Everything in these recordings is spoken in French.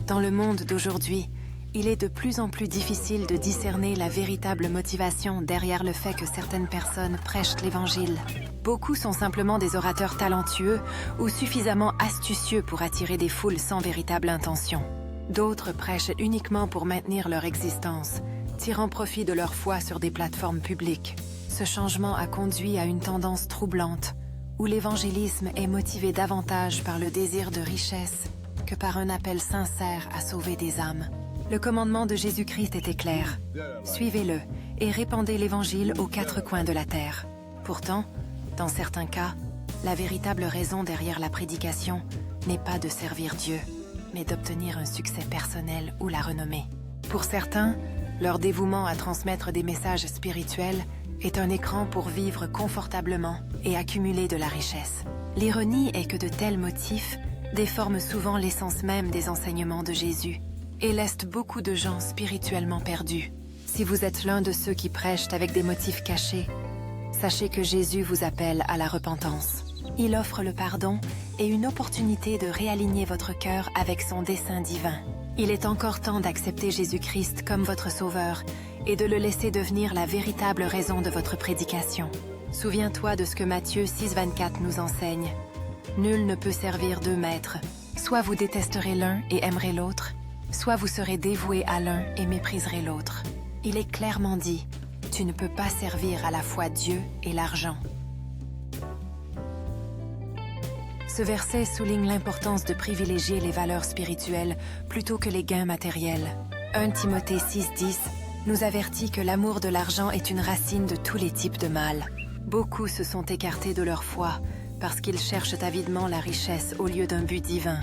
Dans le monde d'aujourd'hui, il est de plus en plus difficile de discerner la véritable motivation derrière le fait que certaines personnes prêchent l'Évangile. Beaucoup sont simplement des orateurs talentueux ou suffisamment astucieux pour attirer des foules sans véritable intention. D'autres prêchent uniquement pour maintenir leur existence, tirant profit de leur foi sur des plateformes publiques. Ce changement a conduit à une tendance troublante, où l'évangélisme est motivé davantage par le désir de richesse que par un appel sincère à sauver des âmes. Le commandement de Jésus-Christ était clair. Suivez-le et répandez l'Évangile aux quatre coins de la terre. Pourtant, dans certains cas, la véritable raison derrière la prédication n'est pas de servir Dieu, mais d'obtenir un succès personnel ou la renommée. Pour certains, leur dévouement à transmettre des messages spirituels est un écran pour vivre confortablement et accumuler de la richesse. L'ironie est que de tels motifs déforment souvent l'essence même des enseignements de Jésus et laissent beaucoup de gens spirituellement perdus. Si vous êtes l'un de ceux qui prêchent avec des motifs cachés, sachez que Jésus vous appelle à la repentance. Il offre le pardon et une opportunité de réaligner votre cœur avec son dessein divin. Il est encore temps d'accepter Jésus-Christ comme votre sauveur et de le laisser devenir la véritable raison de votre prédication. Souviens-toi de ce que Matthieu 6,24 nous enseigne. Nul ne peut servir deux maîtres. Soit vous détesterez l'un et aimerez l'autre, soit vous serez dévoué à l'un et mépriserez l'autre. Il est clairement dit, tu ne peux pas servir à la fois Dieu et l'argent. Ce verset souligne l'importance de privilégier les valeurs spirituelles plutôt que les gains matériels. 1 Timothée 6,10 nous avertit que l'amour de l'argent est une racine de tous les types de mal. Beaucoup se sont écartés de leur foi parce qu'ils cherchent avidement la richesse au lieu d'un but divin.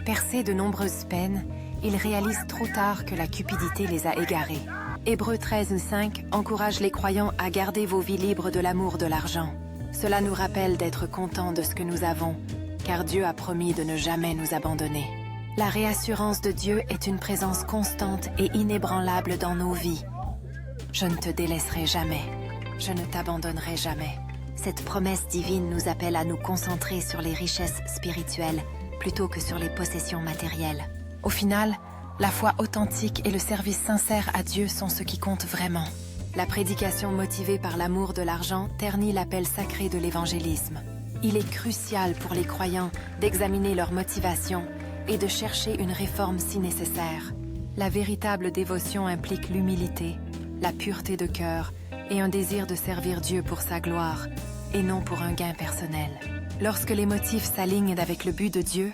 Percés de nombreuses peines, ils réalisent trop tard que la cupidité les a égarés. Hébreux 13,5 encourage les croyants à garder vos vies libres de l'amour de l'argent. Cela nous rappelle d'être contents de ce que nous avons, car Dieu a promis de ne jamais nous abandonner. La réassurance de Dieu est une présence constante et inébranlable dans nos vies. Je ne te délaisserai jamais, je ne t'abandonnerai jamais. Cette promesse divine nous appelle à nous concentrer sur les richesses spirituelles plutôt que sur les possessions matérielles. Au final, la foi authentique et le service sincère à Dieu sont ce qui compte vraiment. La prédication motivée par l'amour de l'argent ternit l'appel sacré de l'évangélisme. Il est crucial pour les croyants d'examiner leur motivation et de chercher une réforme si nécessaire. La véritable dévotion implique l'humilité, la pureté de cœur et un désir de servir Dieu pour sa gloire, et non pour un gain personnel. Lorsque les motifs s'alignent avec le but de Dieu,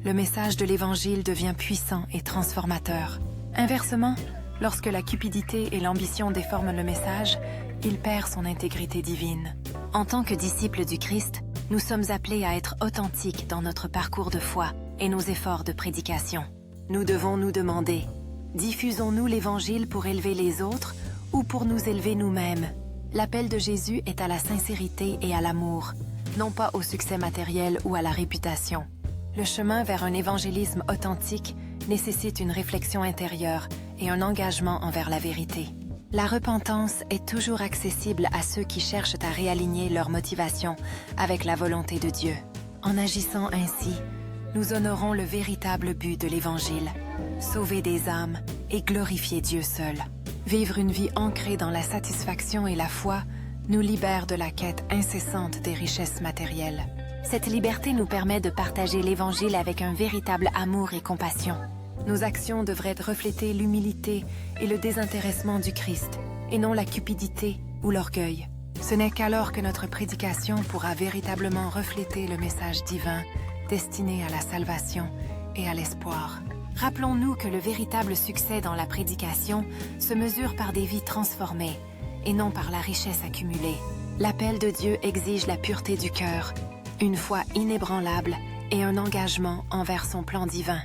le message de l'Évangile devient puissant et transformateur. Inversement, lorsque la cupidité et l'ambition déforment le message, il perd son intégrité divine. En tant que disciples du Christ, nous sommes appelés à être authentiques dans notre parcours de foi et nos efforts de prédication. Nous devons nous demander, diffusons-nous l'Évangile pour élever les autres ou pour nous élever nous-mêmes? L'appel de Jésus est à la sincérité et à l'amour, non pas au succès matériel ou à la réputation. Le chemin vers un évangélisme authentique nécessite une réflexion intérieure et un engagement envers la vérité. La repentance est toujours accessible à ceux qui cherchent à réaligner leur motivation avec la volonté de Dieu. En agissant ainsi, nous honorons le véritable but de l'Évangile, sauver des âmes et glorifier Dieu seul. Vivre une vie ancrée dans la satisfaction et la foi nous libère de la quête incessante des richesses matérielles. Cette liberté nous permet de partager l'Évangile avec un véritable amour et compassion. Nos actions devraient refléter l'humilité et le désintéressement du Christ, et non la cupidité ou l'orgueil. Ce n'est qu'alors que notre prédication pourra véritablement refléter le message divin destiné à la salvation et à l'espoir. Rappelons-nous que le véritable succès dans la prédication se mesure par des vies transformées, et non par la richesse accumulée. L'appel de Dieu exige la pureté du cœur, une foi inébranlable et un engagement envers son plan divin.